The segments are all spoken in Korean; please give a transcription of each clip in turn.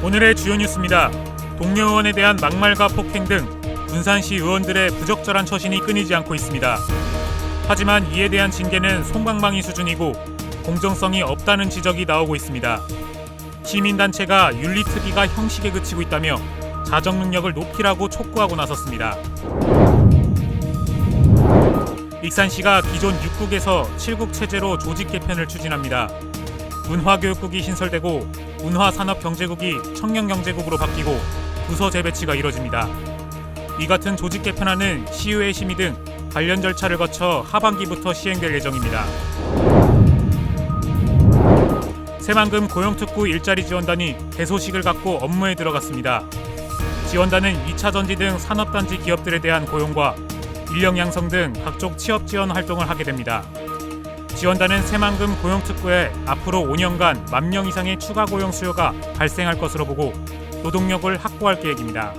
오늘의 주요 뉴스입니다. 동료 의원에 대한 막말과 폭행 등 군산시 의원들의 부적절한 처신이 끊이지 않고 있습니다. 하지만 이에 대한 징계는 솜방망이 수준이고 공정성이 없다는 지적이 나오고 있습니다. 시민단체가 윤리특위가 형식에 그치고 있다며 자정 능력을 높이라고 촉구하고 나섰습니다. 익산시가 기존 6국에서 7국 체제로 조직 개편을 추진합니다. 문화교육국이 신설되고 문화산업경제국이 청년경제국으로 바뀌고 부서 재배치가 이뤄집니다. 이 같은 조직 개편안은 시의회 심의 등 관련 절차를 거쳐 하반기부터 시행될 예정입니다. 새만금 고용특구 일자리 지원단이 개소식을 갖고 업무에 들어갔습니다. 지원단은 2차 전지 등 산업단지 기업들에 대한 고용과 인력 양성 등 각종 취업 지원 활동을 하게 됩니다. 지원단은 새만금 고용특구에 앞으로 5년간 10,000명 이상의 추가 고용 수요가 발생할 것으로 보고 노동력을 확보할 계획입니다.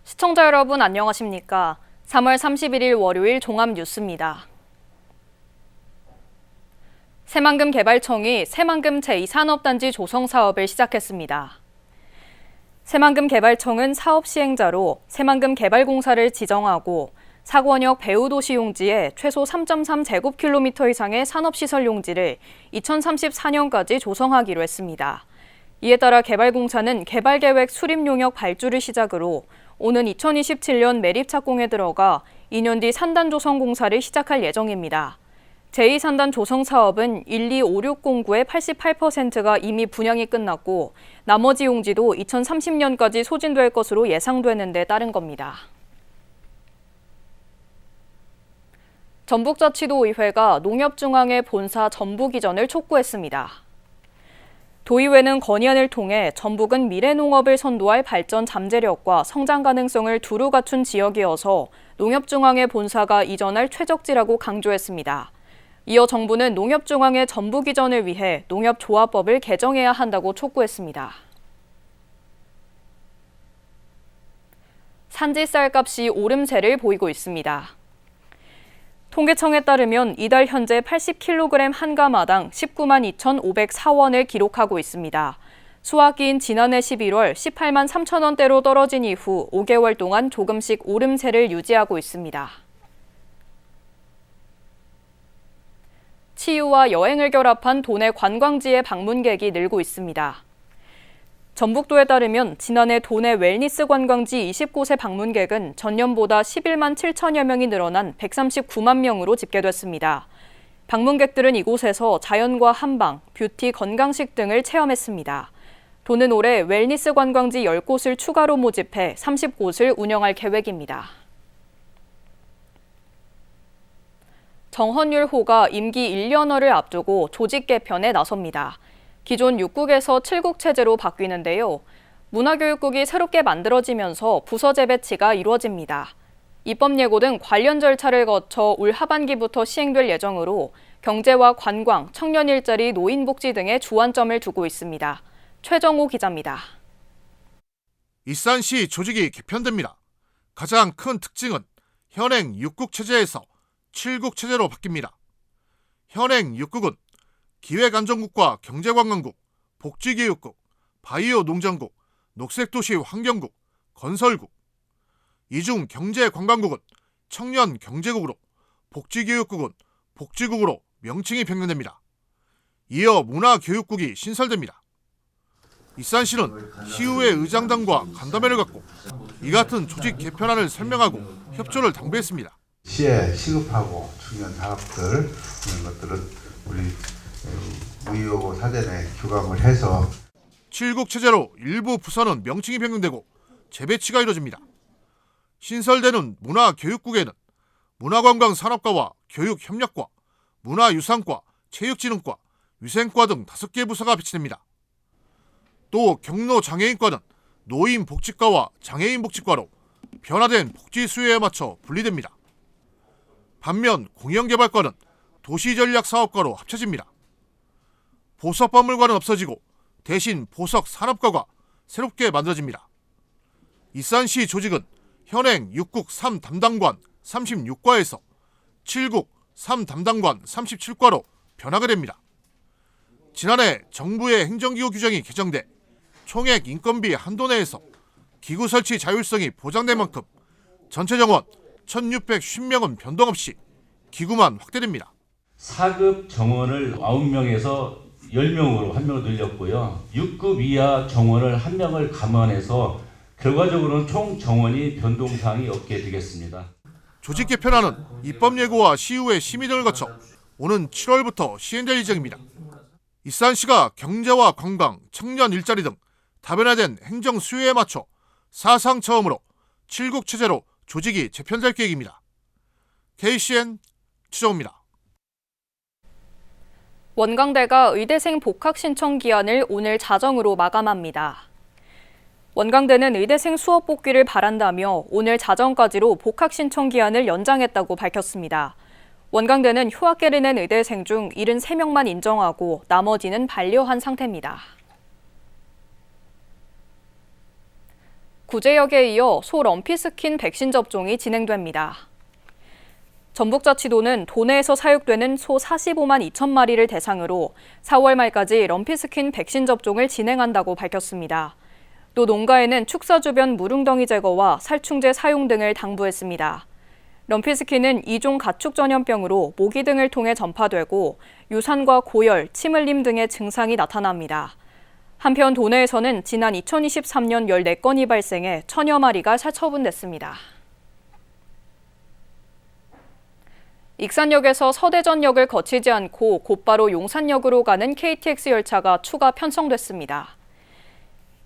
시청자 여러분 안녕하십니까? 3월 31일 월요일 종합뉴스입니다. 새만금 개발청이 새만금 제2산업단지 조성 사업을 시작했습니다. 새만금 개발청은 사업 시행자로 새만금 개발공사를 지정하고 사권역 배우도시 용지에 최소 3.3제곱킬로미터 이상의 산업시설 용지를 2034년까지 조성하기로 했습니다. 이에 따라 개발공사는 개발계획 수립용역 발주를 시작으로 오는 2027년 매립착공에 들어가 2년 뒤 산단 조성 공사를 시작할 예정입니다. 제2산단 조성 사업은 12560구의 88%가 이미 분양이 끝났고 나머지 용지도 2030년까지 소진될 것으로 예상되는 데 따른 겁니다. 전북자치도의회가 농협중앙회 본사 전북 이전을 촉구했습니다. 도의회는 건의안을 통해 전북은 미래농업을 선도할 발전 잠재력과 성장 가능성을 두루 갖춘 지역이어서 농협중앙회 본사가 이전할 최적지라고 강조했습니다. 이어 정부는 농협중앙회 전북 이전을 위해 농협조합법을 개정해야 한다고 촉구했습니다. 산지 쌀값이 오름세를 보이고 있습니다. 통계청에 따르면 이달 현재 80kg 한 가마당 19만 2,504원을 기록하고 있습니다. 수확기인 지난해 11월 18만 3천 원대로 떨어진 이후 5개월 동안 조금씩 오름세를 유지하고 있습니다. 치유와 여행을 결합한 도내 관광지의 방문객이 늘고 있습니다. 전북도에 따르면 지난해 도내 웰니스 관광지 20곳의 방문객은 전년보다 11만 7천여 명이 늘어난 139만 명으로 집계됐습니다. 방문객들은 이곳에서 자연과 한방, 뷰티, 건강식 등을 체험했습니다. 도는 올해 웰니스 관광지 10곳을 추가로 모집해 30곳을 운영할 계획입니다. 정헌율호가 임기 1년여를 앞두고 조직 개편에 나섭니다. 기존 6국에서 7국 체제로 바뀌는데요. 문화교육국이 새롭게 만들어지면서 부서 재배치가 이루어집니다. 입법 예고 등 관련 절차를 거쳐 올 하반기부터 시행될 예정으로 경제와 관광, 청년 일자리, 노인복지 등에 주안점을 두고 있습니다. 최정호 기자입니다. 익산시 조직이 개편됩니다. 가장 큰 특징은 현행 6국 체제에서 7국 체제로 바뀝니다. 현행 6국은 기획안전국과 경제관광국, 복지교육국, 바이오 농장국, 녹색도시 환경국, 건설국. 이중 경제관광국은 청년경제국으로, 복지교육국은 복지국으로 명칭이 변경됩니다. 이어 문화교육국이 신설됩니다. 익산시는 시의회 의장단과 간담회를 갖고 이 같은 조직 개편안을 설명하고 협조를 당부했습니다. 시에 시급하고 중요한 사업들 이런 것들은 우리 의회하고 사전에 교감을 해서 7국 체제로 일부 부서는 명칭이 변경되고 재배치가 이루어집니다. 신설되는 문화교육국에는 문화관광산업과와 교육협력과, 문화유산과, 체육진흥과, 위생과 등 5개 부서가 배치됩니다. 또 경로장애인과는 노인복지과와 장애인복지과로 변화된 복지 수요에 맞춰 분리됩니다. 반면 공영개발과는 도시전략사업과로 합쳐집니다. 보석박물관은 없어지고 대신 보석산업과가 새롭게 만들어집니다. 익산시 조직은 현행 6국 3담당관 36과에서 7국 3담당관 37과로 변하게 됩니다. 지난해 정부의 행정기구 규정이 개정돼 총액 인건비 한도 내에서 기구 설치 자율성이 보장된 만큼 전체 정원 1650명은 변동 없이 기구만 확대됩니다. 4급 정원을 9명에서 10명으로 1명을 늘렸고요. 6급 이하 정원을 1명을 감안해서 결과적으로는 총 정원이 변동사항이 없게 되겠습니다. 조직 개편안은 입법 예고와 시의회 심의 등을 거쳐 오는 7월부터 시행될 예정입니다. 익산시가 경제와 관광, 청년 일자리 등 다변화된 행정 수요에 맞춰 사상 처음으로 7국 체제로 조직이 재편될 계획입니다. KCN 추정입니다. 원광대가 의대생 복학 신청 기한을 오늘 자정으로 마감합니다. 원광대는 의대생 수업 복귀를 바란다며 오늘 자정까지로 복학 신청 기한을 연장했다고 밝혔습니다. 원광대는 휴학계를 낸 의대생 중 73명만 인정하고 나머지는 반려한 상태입니다. 구제역에 이어 소 럼피스킨 백신 접종이 진행됩니다. 전북자치도는 도내에서 사육되는 소 45만 2천 마리를 대상으로 4월 말까지 럼피스킨 백신 접종을 진행한다고 밝혔습니다. 또 농가에는 축사 주변 무릉덩이 제거와 살충제 사용 등을 당부했습니다. 럼피스킨은 2종 가축 전염병으로 모기 등을 통해 전파되고 유산과 고열, 침 흘림 등의 증상이 나타납니다. 한편 도내에서는 지난 2023년 14건이 발생해 1000여 마리가 살처분됐습니다. 익산역에서 서대전역을 거치지 않고 곧바로 용산역으로 가는 KTX 열차가 추가 편성됐습니다.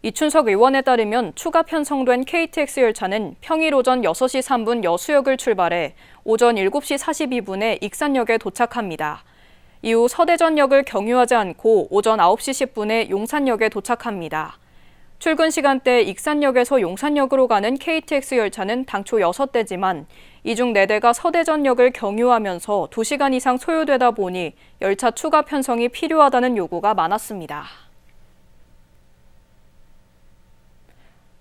이춘석 의원에 따르면 추가 편성된 KTX 열차는 평일 오전 6시 3분 여수역을 출발해 오전 7시 42분에 익산역에 도착합니다. 이후 서대전역을 경유하지 않고 오전 9시 10분에 용산역에 도착합니다. 출근 시간대 익산역에서 용산역으로 가는 KTX 열차는 당초 6대지만 이 중 4대가 서대전역을 경유하면서 2시간 이상 소요되다 보니 열차 추가 편성이 필요하다는 요구가 많았습니다.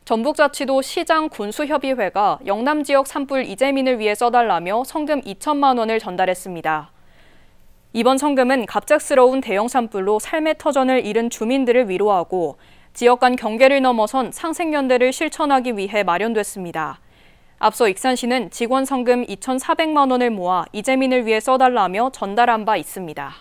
전북자치도 시장 군수협의회가 영남 지역 산불 이재민을 위해 써달라며 성금 2천만 원을 전달했습니다. 이번 성금은 갑작스러운 대형 산불로 삶의 터전을 잃은 주민들을 위로하고 지역 간 경계를 넘어선 상생연대를 실천하기 위해 마련됐습니다. 앞서 익산시는 직원 성금 2,400만 원을 모아 이재민을 위해 써달라며 전달한 바 있습니다.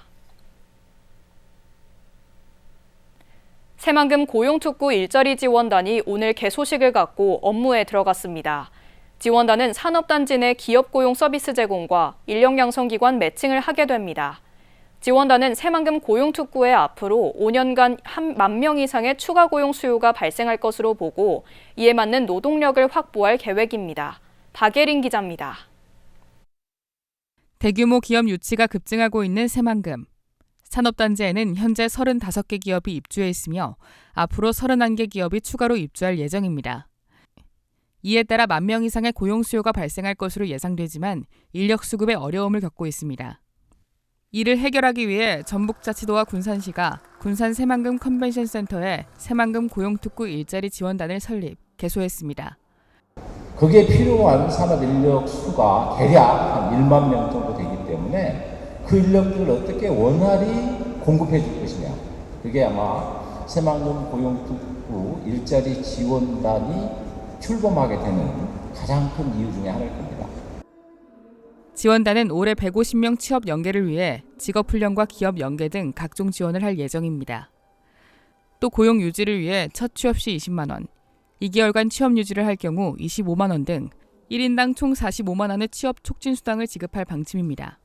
새만금 고용특구 일자리 지원단이 오늘 개소식을 갖고 업무에 들어갔습니다. 지원단은 산업단지 내 기업 고용 서비스 제공과 인력 양성기관 매칭을 하게 됩니다. 지원단은 새만금 고용특구에 앞으로 5년간 1만 명 이상의 추가 고용 수요가 발생할 것으로 보고 이에 맞는 노동력을 확보할 계획입니다. 박예린 기자입니다. 대규모 기업 유치가 급증하고 있는 새만금. 산업단지에는 현재 35개 기업이 입주해 있으며 앞으로 31개 기업이 추가로 입주할 예정입니다. 이에 따라 1만 명 이상의 고용 수요가 발생할 것으로 예상되지만 인력 수급에 어려움을 겪고 있습니다. 이를 해결하기 위해 전북자치도와 군산시가 군산 새만금 컨벤션센터에 새만금 고용특구 일자리 지원단을 설립, 개소했습니다. 그게 필요한 산업 인력 수가 대략 한 1만 명 정도 되기 때문에 그 인력들을 어떻게 원활히 공급해 줄 것이냐. 그게 아마 새만금 고용특구 일자리 지원단이 출범하게 되는 가장 큰 이유 중에 하나일 겁니다. 지원단은 올해 150명 취업 연계를 위해 직업훈련과 기업 연계 등 각종 지원을 할 예정입니다. 또 고용 유지를 위해 첫 취업 시 20만 원, 2개월간 취업 유지를 할 경우 25만 원 등 1인당 총 45만 원의 취업 촉진 수당을 지급할 방침입니다.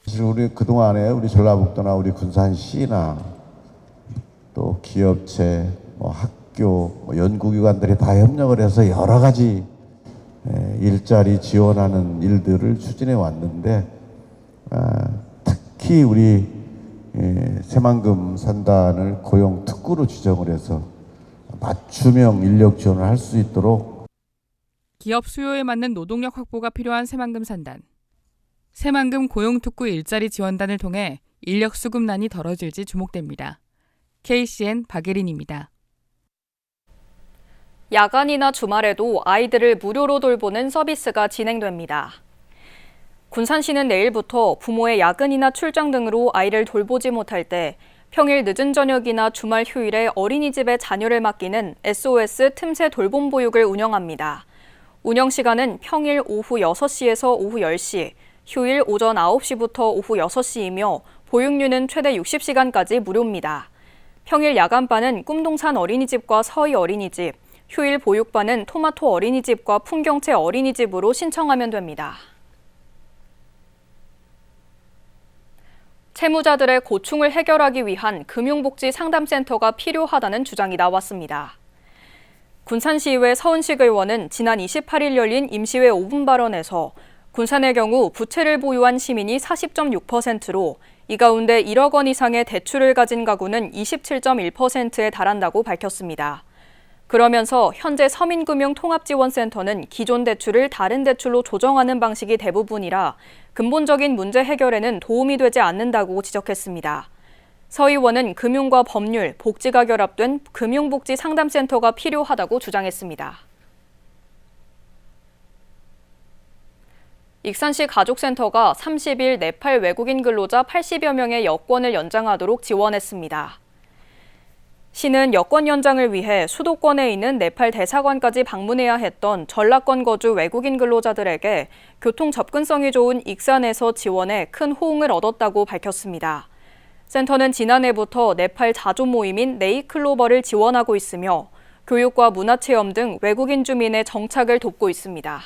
사실 우리 그동안에 우리 전라북도나 우리 군산시나 또 기업체, 학교, 연구기관들이 다 협력을 해서 여러 가지 일자리 지원하는 일들을 추진해 왔는데 특히 우리 새만금 산단을 고용 특구로 지정을 해서 맞춤형 인력 지원을 할 수 있도록 기업 수요에 맞는 노동력 확보가 필요한 새만금 산단. 새만금 고용특구 일자리 지원단을 통해 인력 수급난이 덜어질지 주목됩니다. KCN 박예린입니다. 야간이나 주말에도 아이들을 무료로 돌보는 서비스가 진행됩니다. 군산시는 내일부터 부모의 야근이나 출장 등으로 아이를 돌보지 못할 때 평일 늦은 저녁이나 주말 휴일에 어린이집에 자녀를 맡기는 SOS 틈새 돌봄 보육을 운영합니다. 운영 시간은 평일 오후 6시에서 오후 10시, 휴일 오전 9시부터 오후 6시이며 보육료는 최대 60시간까지 무료입니다. 평일 야간반은 꿈동산 어린이집과 서희 어린이집, 휴일 보육반은 토마토 어린이집과 풍경채 어린이집으로 신청하면 됩니다. 채무자들의 고충을 해결하기 위한 금융복지 상담센터가 필요하다는 주장이 나왔습니다. 군산시의회 서은식 의원은 지난 28일 열린 임시회 5분 발언에서 군산의 경우 부채를 보유한 시민이 40.6%로 이 가운데 1억 원 이상의 대출을 가진 가구는 27.1%에 달한다고 밝혔습니다. 그러면서 현재 서민금융통합지원센터는 기존 대출을 다른 대출로 조정하는 방식이 대부분이라 근본적인 문제 해결에는 도움이 되지 않는다고 지적했습니다. 서 의원은 금융과 법률, 복지가 결합된 금융복지 상담센터가 필요하다고 주장했습니다. 익산시 가족센터가 30일 네팔 외국인 근로자 80여 명의 여권을 연장하도록 지원했습니다. 시는 여권 연장을 위해 수도권에 있는 네팔 대사관까지 방문해야 했던 전라권 거주 외국인 근로자들에게 교통 접근성이 좋은 익산에서 지원해 큰 호응을 얻었다고 밝혔습니다. 센터는 지난해부터 네팔 자조 모임인 네이클로버를 지원하고 있으며 교육과 문화체험 등 외국인 주민의 정착을 돕고 있습니다.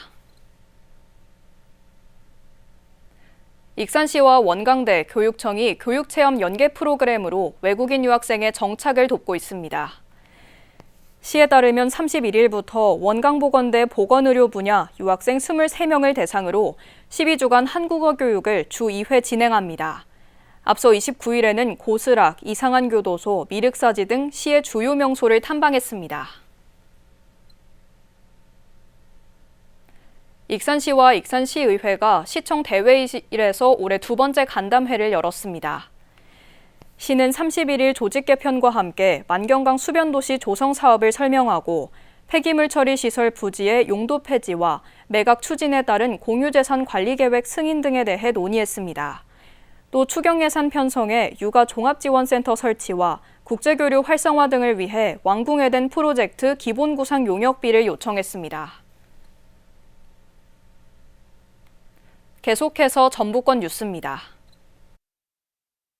익산시와 원광대 교육청이 교육체험 연계 프로그램으로 외국인 유학생의 정착을 돕고 있습니다. 시에 따르면 31일부터 원광보건대 보건의료 분야 유학생 23명을 대상으로 12주간 한국어 교육을 주 2회 진행합니다. 앞서 29일에는 고스락, 이상한교도소, 미륵사지 등 시의 주요 명소를 탐방했습니다. 익산시와 익산시의회가 시청 대회일에서 올해 두 번째 간담회를 열었습니다. 시는 31일 조직 개편과 함께 만경강 수변도시 조성 사업을 설명하고 폐기물 처리 시설 부지의 용도 폐지와 매각 추진에 따른 공유재산 관리 계획 승인 등에 대해 논의했습니다. 또 추경 예산 편성에 육아 종합지원센터 설치와 국제교류 활성화 등을 위해 왕궁에덴 프로젝트 기본 구상 용역비를 요청했습니다. 계속해서 전북권 뉴스입니다.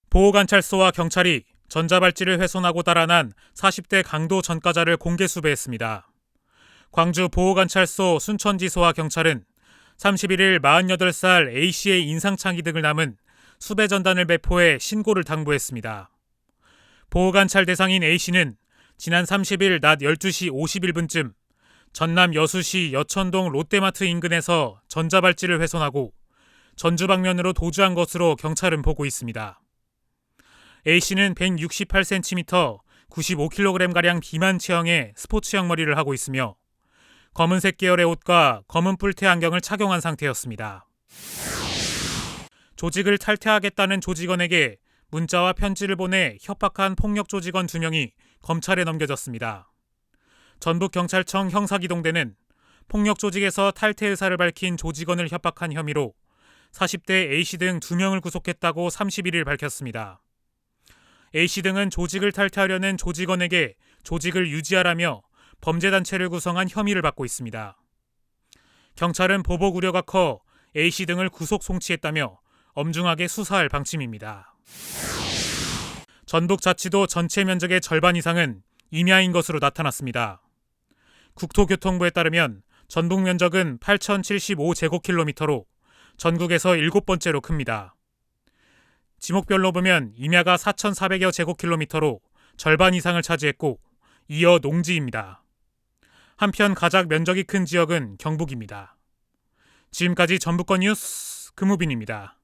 보호관찰소와 경찰이 전자발찌를 훼손하고 달아난 40대 강도 전과자를 공개 수배했습니다. 광주 보호관찰소 순천지소와 경찰은 31일 48살 A씨의 인상착의 등을 남은 수배 전단을 배포해 신고를 당부했습니다. 보호관찰 대상인 A씨는 지난 30일 낮 12시 51분쯤 전남 여수시 여천동 롯데마트 인근에서 전자발찌를 훼손하고 전주 방면으로 도주한 것으로 경찰은 보고 있습니다. A씨는 168cm, 95kg가량 비만 체형의 스포츠형 머리를 하고 있으며 검은색 계열의 옷과 검은 뿔테 안경을 착용한 상태였습니다. 조직을 탈퇴하겠다는 조직원에게 문자와 편지를 보내 협박한 폭력 조직원 2명이 검찰에 넘겨졌습니다. 전북경찰청 형사기동대는 폭력 조직에서 탈퇴 의사를 밝힌 조직원을 협박한 혐의로 40대 A씨 등 2명을 구속했다고 31일 밝혔습니다. A씨 등은 조직을 탈퇴하려는 조직원에게 조직을 유지하라며 범죄단체를 구성한 혐의를 받고 있습니다. 경찰은 보복 우려가 커 A씨 등을 구속 송치했다며 엄중하게 수사할 방침입니다. 전북자치도 전체 면적의 절반 이상은 임야인 것으로 나타났습니다. 국토교통부에 따르면 전북 면적은 8,075제곱킬로미터로 전국에서 7번째로 큽니다. 지목별로 보면 임야가 4,400여 제곱킬로미터로 절반 이상을 차지했고 이어 농지입니다. 한편 가장 면적이 큰 지역은 경북입니다. 지금까지 전북권 뉴스 금우빈입니다.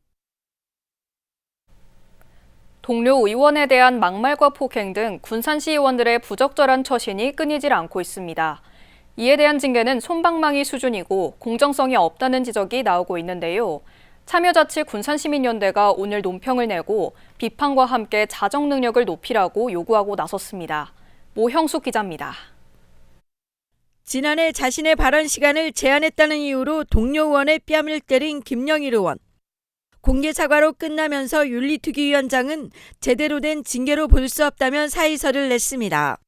동료 의원에 대한 막말과 폭행 등 군산시 의원들의 부적절한 처신이 끊이질 않고 있습니다. 이에 대한 징계는 솜방망이 수준이고 공정성이 없다는 지적이 나오고 있는데요. 참여자치 군산시민연대가 오늘 논평을 내고 비판과 함께 자정 능력을 높이라고 요구하고 나섰습니다. 모형숙 기자입니다. 지난해 자신의 발언 시간을 제한했다는 이유로 동료 의원의 뺨을 때린 김영일 의원. 공개 사과로 끝나면서 윤리특위위원장은 제대로 된 징계로 볼 수 없다면 사의서를 냈습니다.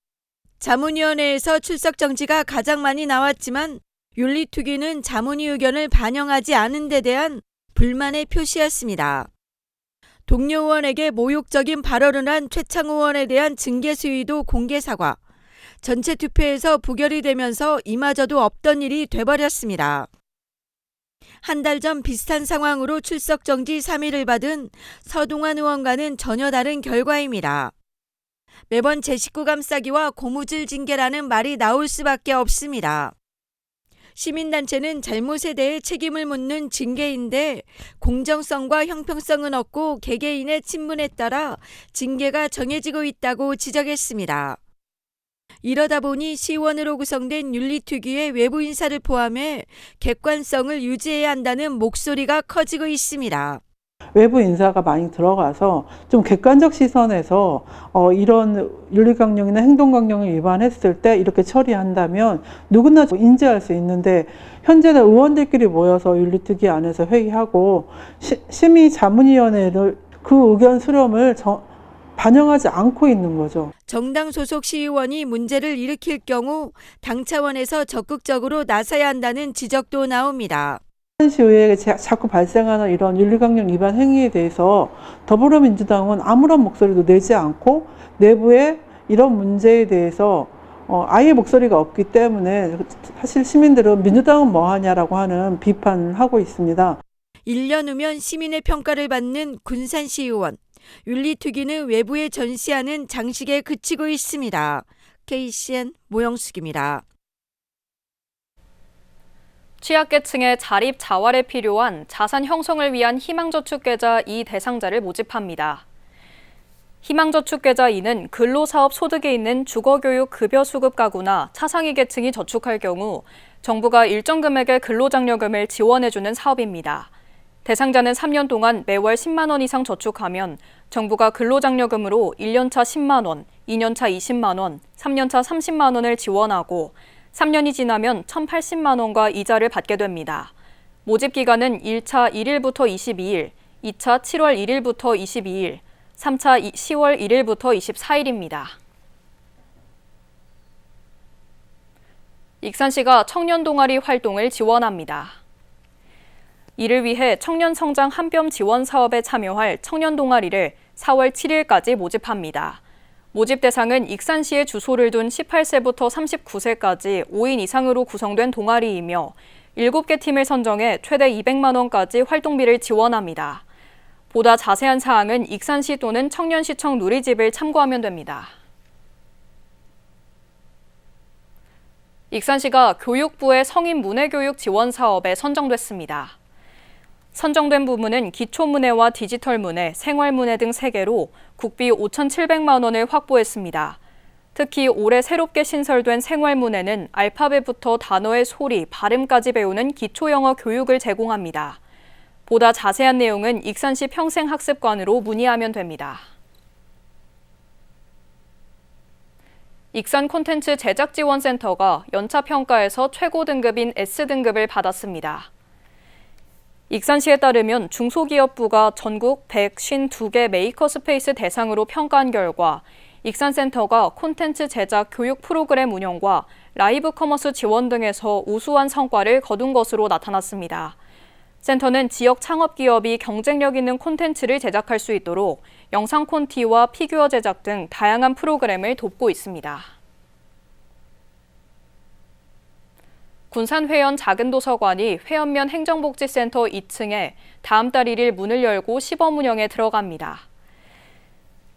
자문위원회에서 출석 정지가 가장 많이 나왔지만 윤리특위는 자문위 의견을 반영하지 않은 데 대한 불만의 표시였습니다. 동료 의원에게 모욕적인 발언을 한 최창호 의원에 대한 징계 수위도 공개 사과, 전체 투표에서 부결이 되면서 이마저도 없던 일이 돼버렸습니다. 한 달 전 비슷한 상황으로 출석 정지 3일을 받은 서동환 의원과는 전혀 다른 결과입니다. 매번 제 식구 감싸기와 고무줄 징계라는 말이 나올 수밖에 없습니다. 시민단체는 잘못에 대해 책임을 묻는 징계인데 공정성과 형평성은 없고 개개인의 친문에 따라 징계가 정해지고 있다고 지적했습니다. 이러다 보니 시의원으로 구성된 윤리특위의 외부 인사를 포함해 객관성을 유지해야 한다는 목소리가 커지고 있습니다. 외부 인사가 많이 들어가서 좀 객관적 시선에서 이런 윤리강령이나 행동강령을 위반했을 때 이렇게 처리한다면 누구나 인지할 수 있는데 현재는 의원들끼리 모여서 윤리특위 안에서 회의하고 심의자문위원회를 그 의견 수렴을 반영하지 않고 있는 거죠. 정당 소속 시의원이 문제를 일으킬 경우 당 차원에서 적극적으로 나서야 한다는 지적도 나옵니다. 시의회에 자꾸 발생하는 이런 윤리강령 위반 행위에 대해서 더불어민주당은 아무런 목소리도 내지 않고 내부에 이런 문제에 대해서 아예 목소리가 없기 때문에 사실 시민들은 민주당은 뭐하냐라고 하는 비판을 하고 있습니다. 1년 후면 시민의 평가를 받는 군산시의원. 윤리특위는 외부에 전시하는 장식에 그치고 있습니다. KCN 모영숙입니다. 취약계층의 자립 자활에 필요한 자산 형성을 위한 희망저축계좌 2 대상자를 모집합니다. 희망저축계좌 2는 근로사업 소득이 있는 주거교육 급여 수급 가구나 차상위 계층이 저축할 경우 정부가 일정 금액의 근로장려금을 지원해주는 사업입니다. 대상자는 3년 동안 매월 10만 원 이상 저축하면 정부가 근로장려금으로 1년차 10만 원, 2년차 20만 원, 3년차 30만 원을 지원하고 3년이 지나면 1,080만 원과 이자를 받게 됩니다. 모집 기간은 1차 1일부터 22일, 2차 7월 1일부터 22일, 3차 10월 1일부터 24일입니다. 익산시가 청년 동아리 활동을 지원합니다. 이를 위해 청년 성장 한뼘 지원 사업에 참여할 청년 동아리를 4월 7일까지 모집합니다. 모집 대상은 익산시에 주소를 둔 18세부터 39세까지 5인 이상으로 구성된 동아리이며 7개 팀을 선정해 최대 200만 원까지 활동비를 지원합니다. 보다 자세한 사항은 익산시 또는 청년시청 누리집을 참고하면 됩니다. 익산시가 교육부의 성인 문해교육 지원 사업에 선정됐습니다. 선정된 부문은 기초문해와 디지털 문해, 생활문해 등 3개로 국비 5,700만 원을 확보했습니다. 특히 올해 새롭게 신설된 생활문해는 알파벳부터 단어의 소리, 발음까지 배우는 기초영어 교육을 제공합니다. 보다 자세한 내용은 익산시 평생학습관으로 문의하면 됩니다. 익산 콘텐츠 제작지원센터가 연차평가에서 최고 등급인 S등급을 받았습니다. 익산시에 따르면 중소기업부가 전국 152개 메이커스페이스 대상으로 평가한 결과 익산센터가 콘텐츠 제작 교육 프로그램 운영과 라이브 커머스 지원 등에서 우수한 성과를 거둔 것으로 나타났습니다. 센터는 지역 창업기업이 경쟁력 있는 콘텐츠를 제작할 수 있도록 영상 콘티와 피규어 제작 등 다양한 프로그램을 돕고 있습니다. 군산 회원 작은도서관이 회원면 행정복지센터 2층에 다음 달 1일 문을 열고 시범 운영에 들어갑니다.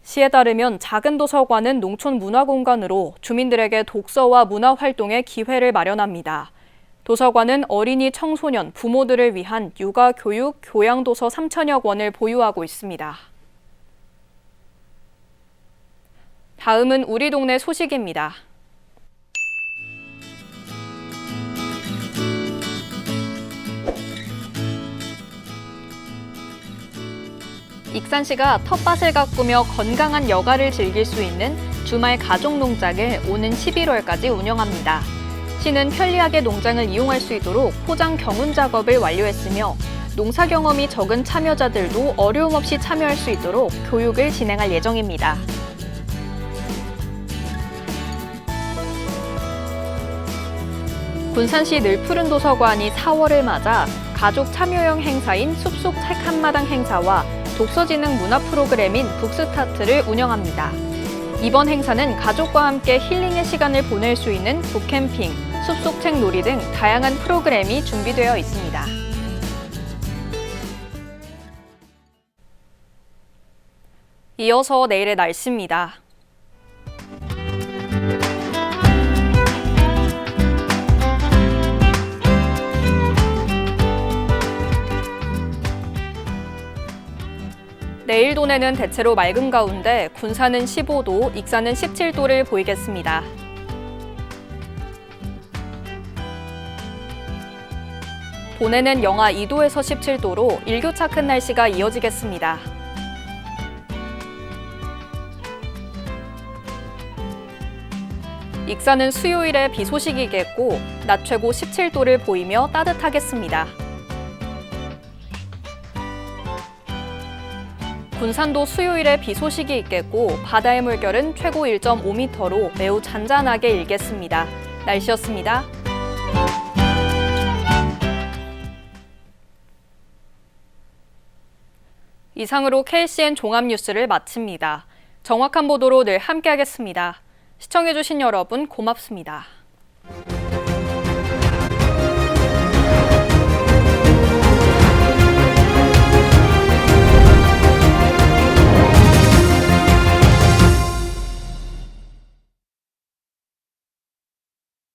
시에 따르면 작은도서관은 농촌 문화공간으로 주민들에게 독서와 문화활동의 기회를 마련합니다. 도서관은 어린이, 청소년, 부모들을 위한 육아, 교육, 교양도서 3,000여 권을 보유하고 있습니다. 다음은 우리 동네 소식입니다. 익산시가 텃밭을 가꾸며 건강한 여가를 즐길 수 있는 주말 가족 농장을 오는 11월까지 운영합니다. 시는 편리하게 농장을 이용할 수 있도록 포장 경운 작업을 완료했으며 농사 경험이 적은 참여자들도 어려움 없이 참여할 수 있도록 교육을 진행할 예정입니다. 군산시 늘푸른 도서관이 4월을 맞아 가족 참여형 행사인 숲속 책 한마당 행사와 독서지능 문화 프로그램인 북스타트를 운영합니다. 이번 행사는 가족과 함께 힐링의 시간을 보낼 수 있는 북캠핑, 숲속 책 놀이 등 다양한 프로그램이 준비되어 있습니다. 이어서 내일의 날씨입니다. 내일 도내는 대체로 맑은 가운데 군산은 15도, 익산은 17도를 보이겠습니다. 도내는 영하 2도에서 17도로 일교차 큰 날씨가 이어지겠습니다. 익산은 수요일에 비 소식이겠고 낮 최고 17도를 보이며 따뜻하겠습니다. 군산도 수요일에 비 소식이 있겠고 바다의 물결은 최고 1.5m로 매우 잔잔하게 일겠습니다. 날씨였습니다. 이상으로 KCN 종합뉴스를 마칩니다. 정확한 보도로 늘 함께하겠습니다. 시청해주신 여러분 고맙습니다.